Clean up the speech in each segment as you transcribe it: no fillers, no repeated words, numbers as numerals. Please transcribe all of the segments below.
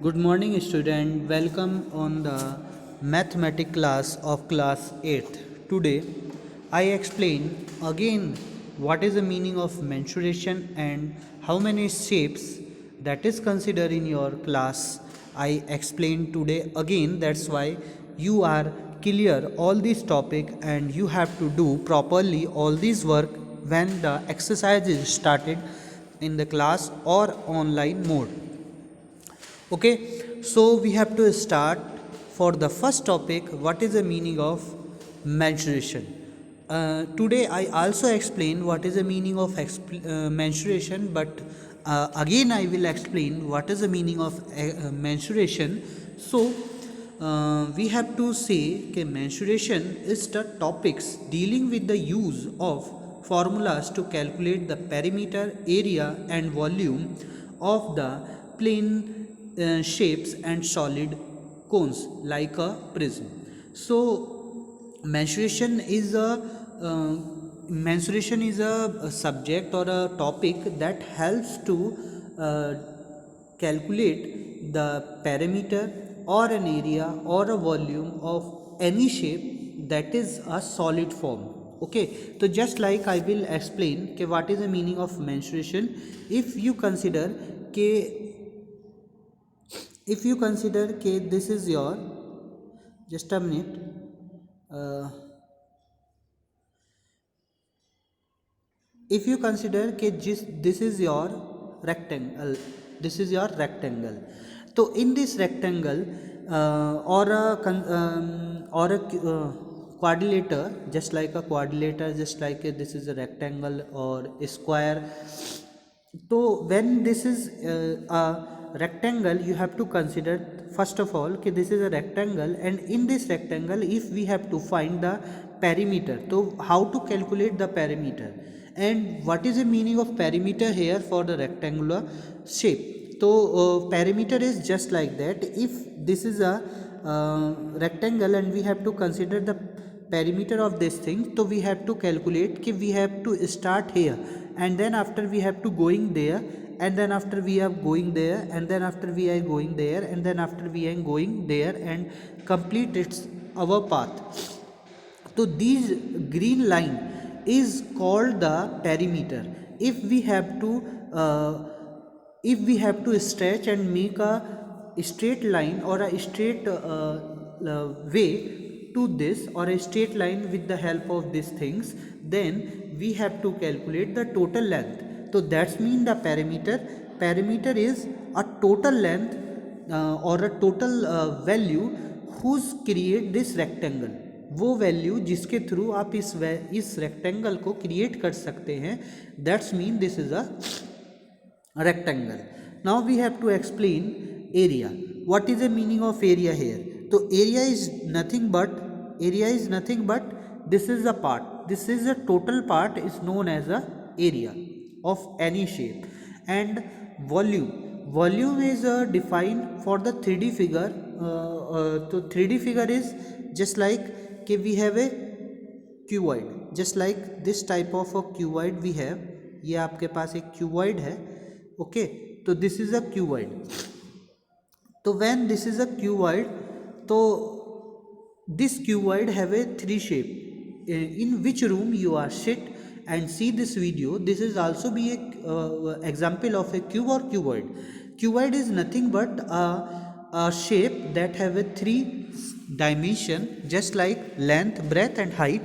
Good morning, student. Welcome on the mathematics class of class 8th. Today, I explain again what is the meaning of mensuration and how many shapes that is considered in your class. I explain today again. That's why you are clear all this topic and you have to do properly all this work when the exercise is started in the class or online mode. Okay, so we have to start for the first topic. What is the meaning of mensuration? Today I also explain what is the meaning of mensuration, but again I will explain what is the meaning of mensuration. So we have to say that mensuration is the topics dealing with the use of formulas to calculate the perimeter, area and volume of the plane shapes and solid cones like a prism. So uh, mensuration is a subject or a topic that helps to uh, calculate the parameter or an area or a volume of any shape that is a solid form. Okay, so just like I will explain what is the meaning of mensuration. if you consider ke if you consider this is your, just a minute, uh, if you consider this is your rectangle, this is your rectangle. So in this rectangle or a quadrilateral, just like a quadrilateral, just like this is a rectangle or a square. So when this is a rectangle, you have to consider first of all that this is a rectangle, and in this rectangle if we have to find the perimeter, so how to calculate the perimeter and what is the meaning of perimeter here for the rectangular shape. So perimeter is just like that. If this is a rectangle and we have to consider the perimeter of this thing, so we have to calculate कि we have to start here, and then after we have to going there, and then after we are going there, and then after we are going there, and then after we are going there and complete its our path. So these green line is called the perimeter. If we have to uh, if we have to stretch and make a straight line or a straight way to this, or a straight line with the help of these things, then we have to calculate the total length. So that's mean the perimeter is a total length or a total value whose create this rectangle, वो value जिसके through आप इस rectangle को create कर सकते हैं. That's mean this is a rectangle. Now we have to explain area. What is the meaning of area here? So area is nothing but this is a part, this is a total part is known as a area of any shape. And volume is defined for the 3D figure. So 3D figure is just like we have a cuboid, just like this type of a cuboid we have. ये आपके पास एक cuboid है. Okay, तो this is a cuboid. तो when this is a cuboid, तो this cuboid have a 3 shape. in which room you are sit and see this video, this is also be a example of a cube or cuboid. Cuboid is nothing but a shape that have a 3 dimension, just like length, breadth and height.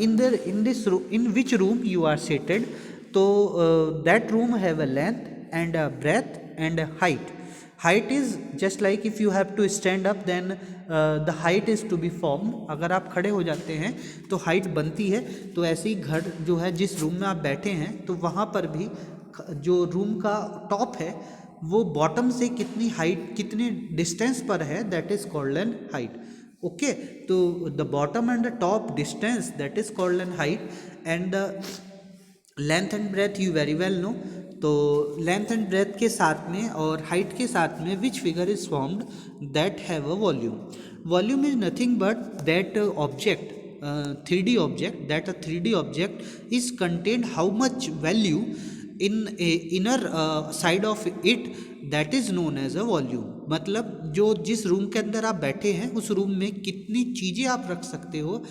In this room, in which room you are seated, so that room have a length and a breadth and a height. Height is just like if you have to stand up, then the height is to be formed. अगर आप खड़े हो जाते हैं तो height बनती है. तो ऐसे ही घर जो है, जिस रूम में आप बैठे हैं, तो वहाँ पर भी जो रूम का टॉप है वो बॉटम से कितनी हाइट, कितने डिस्टेंस पर है, that is called an height. Okay, तो the bottom and the top distance, that is called an height. And the length and breadth you very well know. तो लेंथ एंड ब्रेथ के साथ में और height के साथ में which figure is formed, that have a volume. Volume is nothing but that object, 3D object, that a 3D object is contained how much value in a inner side of it, that is known as a volume. मतलब जो जिस room के अंदर आप बैठे हैं उस room में कितनी चीज़ें आप रख सकते हो,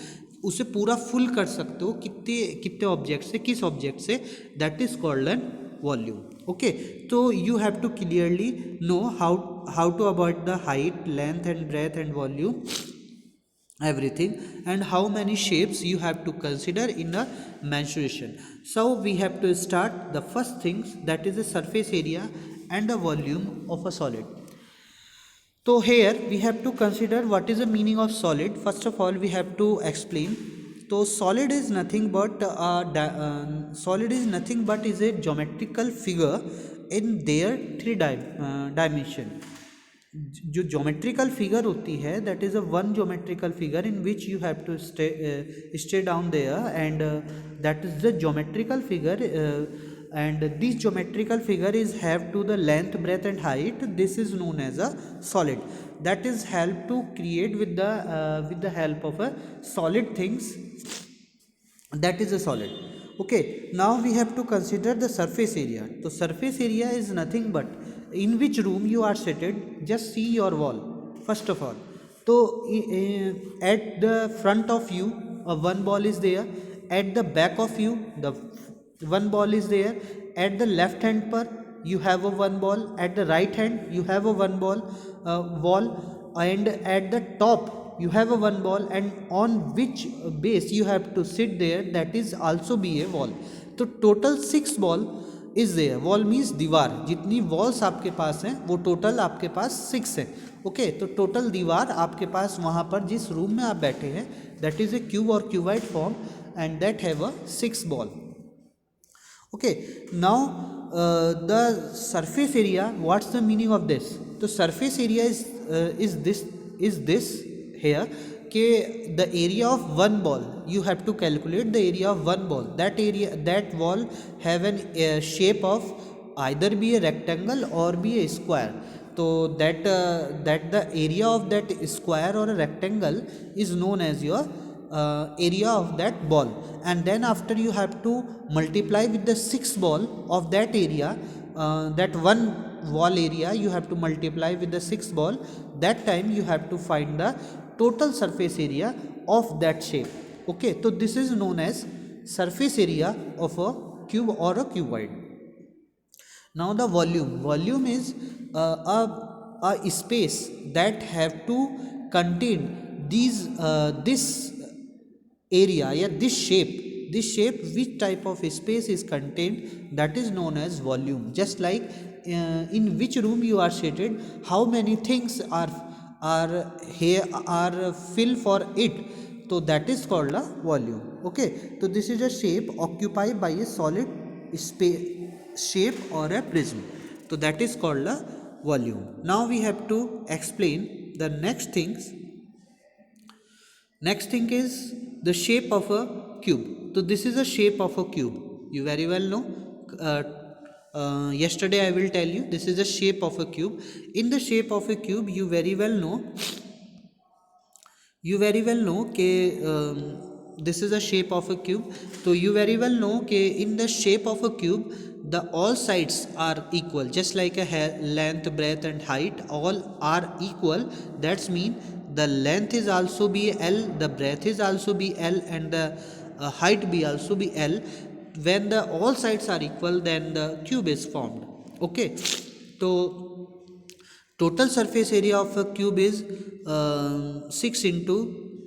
उसे पूरा फुल कर सकते हो, कितने कितने ऑब्जेक्ट से, किस ऑब्जेक्ट से, that is called an volume. Okay, तो you have to clearly know how to about the height, length and breadth and volume, everything, and how many shapes you have to consider in a mensuration. So we have to start the first things, that is the surface area and the volume of a solid. So here we have to consider what is the meaning of solid. First of all we have to explain. So solid is nothing but is a geometrical figure in their dimension. जो geometrical figure होती है that is a one geometrical figure in which you have to stay down there, and that is the geometrical figure, and this geometrical figure is have to the length, breadth and height. This is known as a solid, that is help to create with the help of a solid things, that is a solid. Okay, now we have to consider the surface area. So surface area is nothing but in which room you are seated. Just see your wall first of all. So at the front of you one ball is there, at the back of you the one ball is there, at the left hand per you have a one ball, at the right hand you have a one ball wall, and at the top you have a one ball, and on which base you have to sit there, that is also be a wall. तो total 6 ball is there. Wall means दीवार, जितनी walls आपके पास हैं वो total आपके पास 6 है. Okay, तो total दीवार आपके पास वहाँ पर जिस रूम में आप बैठे हैं दैट इज़ ए क्यूब और cuboid form, and that have a 6 ball. Okay, now the surface area, what's the meaning of this? तो surface area is this here के the area of one ball, you have to calculate the area of one ball. That wall have an shape of either be a rectangle or be a square. So that the area of that square or a rectangle is known as your area of that ball, and then after you have to multiply with the 6 ball of that area, that one wall area you have to multiply with the 6 ball. That time you have to find the total surface area of that shape. Okay, so this is known as surface area of a cube or a cuboid. Now the volume is a space that have to contain this area, yeah, this shape which type of space is contained, that is known as volume. Just like in which room you are seated, how many things are fill for it, so that is called a volume. Okay, so this is a shape occupied by a solid shape or a prism, so that is called a volume. Now we have to explain the next things. Next thing is the shape of a cube. So this is a shape of a cube, you very well know. Yesterday I will tell you this is the shape of a cube. In the shape of a cube you very well know ke this is a shape of a cube. So you very well know ke in the shape of a cube the all sides are equal, just like a length, breadth and height all are equal. That's mean the length is also be L, the breadth is also be L, and the height be also be L. When the all sides are equal, then the cube is formed. Okay, so total surface area of a cube is 6 into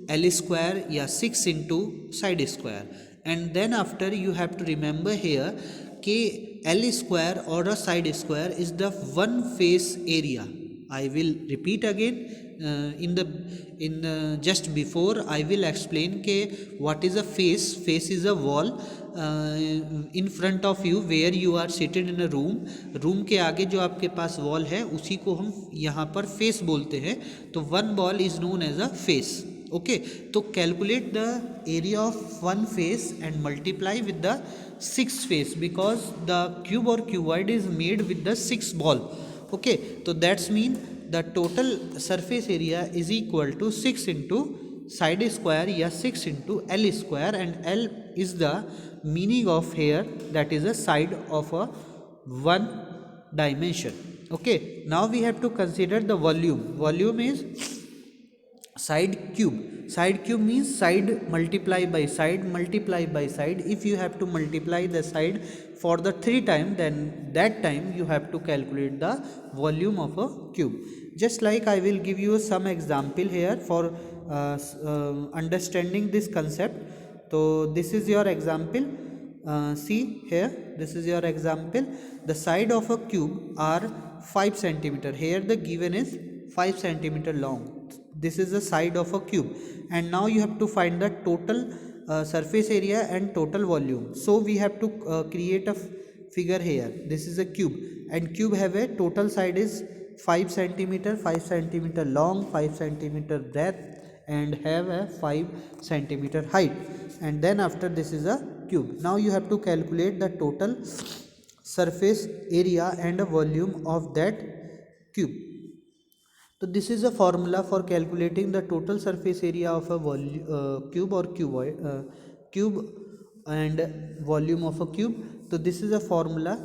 L square, या 6 into side square. And then after you have to remember here कि L square or a side square is the one face area. I will repeat again. Just before I will explain ke what is a face. Face is a wall in front of you where you are seated in a room के आगे जो आपके पास wall है उसी को हम यहाँ पर फेस बोलते हैं. तो one ball is known as a face. Okay, तो calculate the area of one face and multiply with the 6 face, because the cube or cuboid is made with the 6 ball. Okay, so that's mean the total surface area is equal to 6 into side square, या 6 into L square, and L is the meaning of here, that is a side of a one dimension. Okay, now we have to consider the volume. Volume is side cube. Side cube means side multiply by side multiply by side. If you have to multiply the side for the 3 time, then that time you have to calculate the volume of a cube. Just like I will give you some example here for understanding this concept. So this is your example. See here, this is your example. The side of a cube are 5 centimeter. Here the given is 5 centimeter long. This is the side of a cube, and now you have to find the total surface area and total volume. So we have to create a figure here. This is a cube, and cube have a total side is 5 centimeter, 5 centimeter long, 5 centimeter breadth, and have a 5 centimeter height. And then after, this is a cube. Now you have to calculate the total surface area and a volume of that cube. So this is a formula for calculating the total surface area of a cube or cube and volume of a cube. So this is a formula.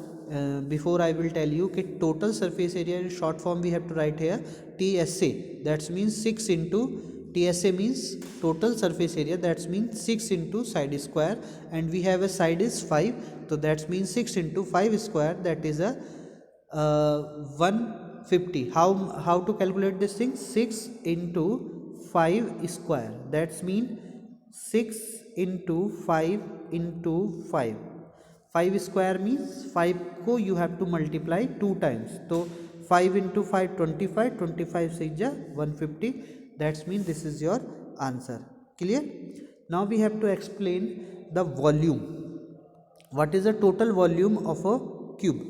Before I will tell you that total surface area in short form we have to write here TSA. That means 6 into TSA means total surface area. That means 6 into side square, and we have a side is 5. So that means 6 into 5 square. That is a 150. How to calculate this thing? 6 into 5 square. That's mean 6 into 5 into 5. 5 square means 5 को you have to multiply 2 times. So 5 into 5 25, 25 6 ja 150. That's mean this is your answer. Clear? Now we have to explain the volume. What is the total volume of a cube?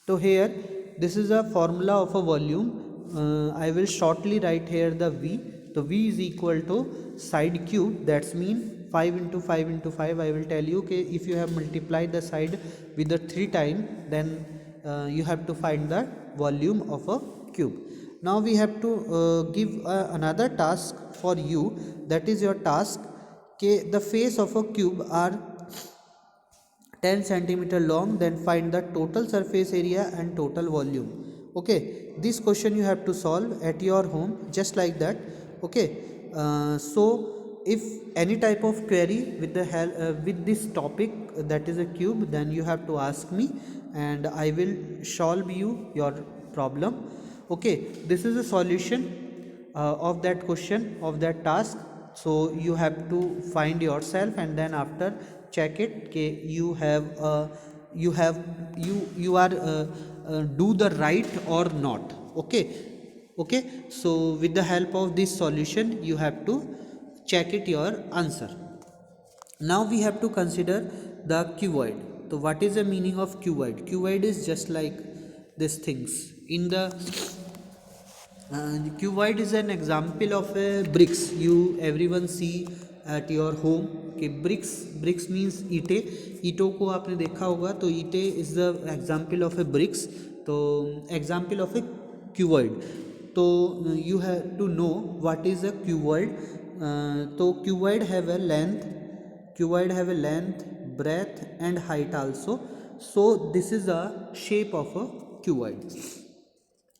So here, this is a formula of a volume. I will shortly write here the V. So V is equal to side cube. That's mean 5 into 5 into 5. I will tell you okay, if you have multiplied the side with the 3 time, then you have to find the volume of a cube. Now we have to give another task for you. That is your task. Okay, the face of a cube are 10 centimeter long, then find the total surface area and total volume. Okay, this question you have to solve at your home just like that. Okay, so if any type of query with the help with this topic, that is a cube, then you have to ask me and I will solve you your problem. Okay, this is a solution of that question, of that task. So you have to find yourself, and then after check it okay, you are do the right or not. Okay, so with the help of this solution you have to check it your answer. Now we have to consider the cuboid. So what is the meaning of cuboid? Cuboid is just like these things. In the cuboid is an example of a bricks. You everyone see at your home कि bricks means ईंटों को आपने देखा होगा. तो ईंटे is the example of a bricks. तो example of a cuboid. तो you have to know what is a cuboid. तो cuboid have a length, breadth and height also. So this is the shape of a cuboid.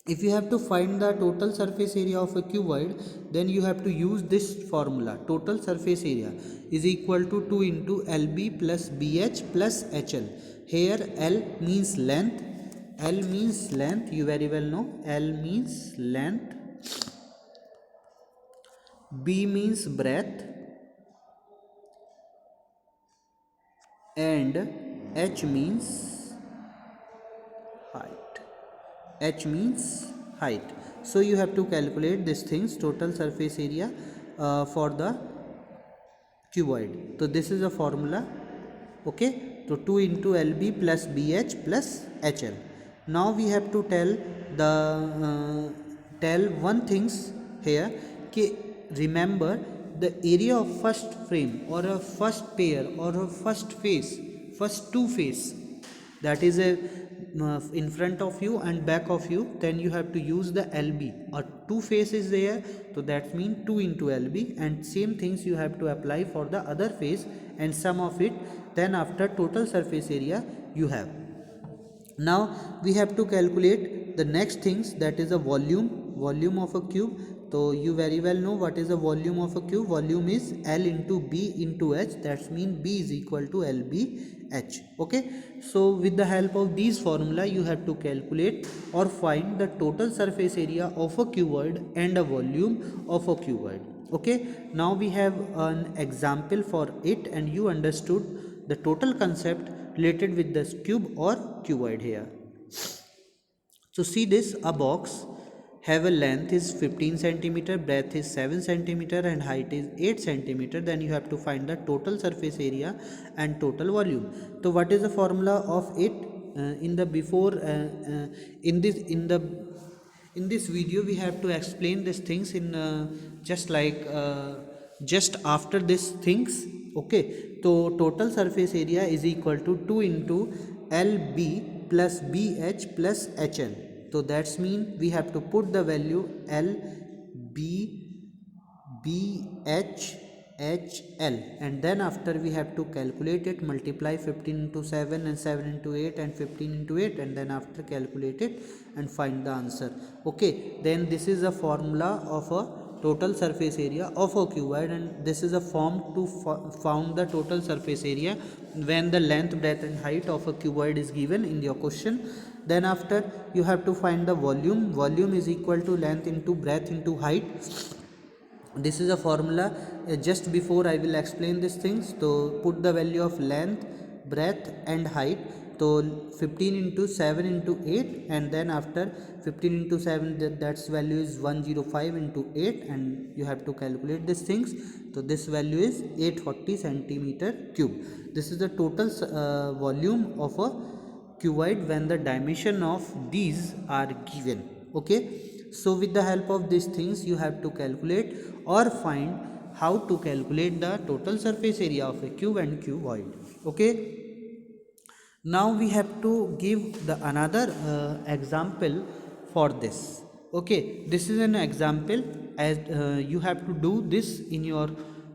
If you have to find the total surface area of a cuboid, then you have to use this formula. Total surface area is equal to 2 into LB plus BH plus HL. Here L means length. You very well know. L means length. B means breadth. And H means height. So you have to calculate these things, total surface area for the cuboid. So this is a formula. Okay, so 2 into LB plus BH plus HL. Now we have to tell one things here कि remember the area of first frame or a first pair or a first two face, that is a in front of you and back of you, then you have to use the LB or two faces there. So that means 2 into LB, and same things you have to apply for the other face and sum of it. Then after total surface area you have. Now we have to calculate the next things, that is a volume of a cube. So you very well know what is the volume of a cube. Volume is L into B into H, that means B is equal to LBH. Okay, so with the help of these formula you have to calculate or find the total surface area of a cuboid and a volume of a cuboid. Okay, now we have an example for it and you understood the total concept related with this cube or cuboid here. So see this, a box have a length is 15 centimeter, breadth is 7 centimeter and height is 8 centimeter. Then you have to find the total surface area and total volume. So what is the formula of it? In the before in this video we have to explain these things in just after these things. Okay, so total surface area is equal to 2 into LB plus BH plus HL. So that's mean we have to put the value LB BH HL, and then after we have to calculate it, multiply 15 into 7 and 7 into 8 and 15 into 8, and then after calculate it and find the answer. Okay, then this is a formula of a total surface area of a cuboid, and this is a form to found the total surface area when the length, breadth and height of a cuboid is given in your question. Then after you have to find the volume is equal to length into breadth into height. This is a formula. Just before I will explain these things, so put the value of length, breadth and height. So 15 into 7 into 8, and then after 15 into 7, that's value is 105 into 8, and you have to calculate these things. So this value is 840 centimeter cube. This is the total volume of a cuboid when the dimension of these are given. Okay, so with the help of these things you have to calculate or find how to calculate the total surface area of a cube and cuboid. Okay, now we have to give the another example for this. Okay, this is an example as you have to do this in your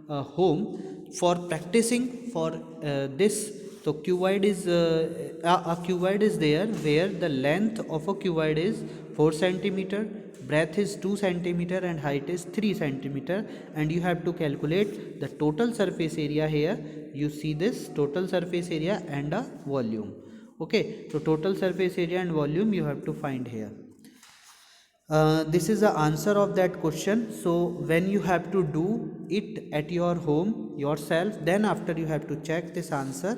home for practicing for this. So cuboid is a cuboid is there where the length of a cuboid is 4 centimeter, breadth is 2 centimeter and height is 3 centimeter, and you have to calculate the total surface area here. You see this total surface area and a volume. Okay, so total surface area and volume you have to find here. This is the answer of that question. So when you have to do it at your home yourself, then after you have to check this answer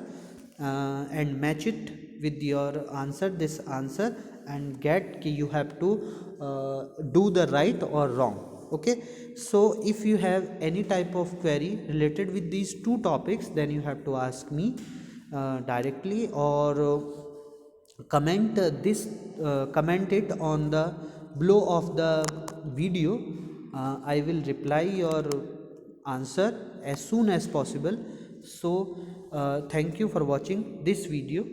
and match it with your answer, this answer, and get you have to do the right or wrong. Okay, so if you have any type of query related with these two topics, then you have to ask me directly, or comment comment it on the below of the video. I will reply your answer as soon as possible. So thank you for watching this video.